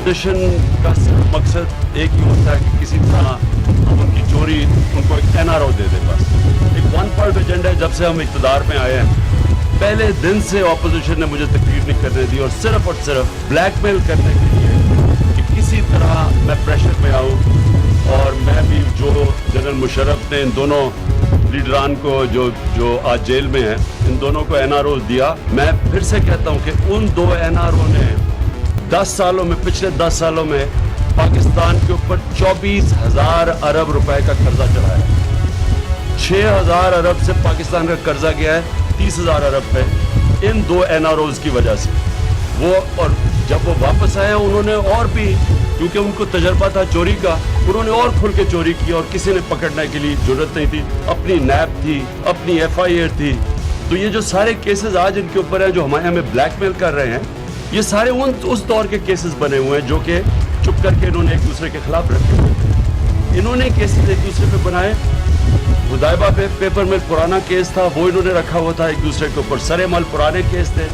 Opposition का मकसद एक ही होता है कि किसी तरह उनकी चोरी उनको एक NRO दे दे। बस एक वन पार्ट एजेंडा है। जब से हम इक़्तिदार में आए हैं पहले दिन से ऑपोजिशन ने मुझे तकलीफ नहीं करने दी और सिर्फ ब्लैकमेल करने के लिए कि किसी तरह मैं प्रेशर में आऊँ। और मैं भी जो जनरल मुशर्रफ ने इन दोनों लीडरान को जो आज जेल में हैं इन दोनों को NRO दिया। मैं फिर से कहता हूँ कि उन दो NRO ने 10 सालों में पिछले 10 सालों में पाकिस्तान के ऊपर 24,000 अरब रुपए का कर्जा चढ़ाया। 6,000 अरब से पाकिस्तान का कर्जा गया है 30,000 अरब पे इन दो NROs की वजह से। वो और जब वो वापस आए उन्होंने और भी, क्योंकि उनको तजर्बा था चोरी का, उन्होंने और खुल के चोरी की और किसी ने पकड़ने के लिए जरूरत नहीं थी। अपनी नैब थी, अपनी FIR थी। तो ये जो सारे केसेस आज इनके ऊपर हैं जो हमें ब्लैकमेल कर रहे हैं, ये सारे उस दौर के केसेस बने हुए हैं जो कि चुप करके इन्होंने एक दूसरे के खिलाफ रखे हुए थे। इन्होंने केसेस एक दूसरे पे बनाए। हुदैबा पे पेपर मिल पुराना केस था, वो इन्होंने रखा हुआ था एक दूसरे के ऊपर। सरेमल पुराने केस थे।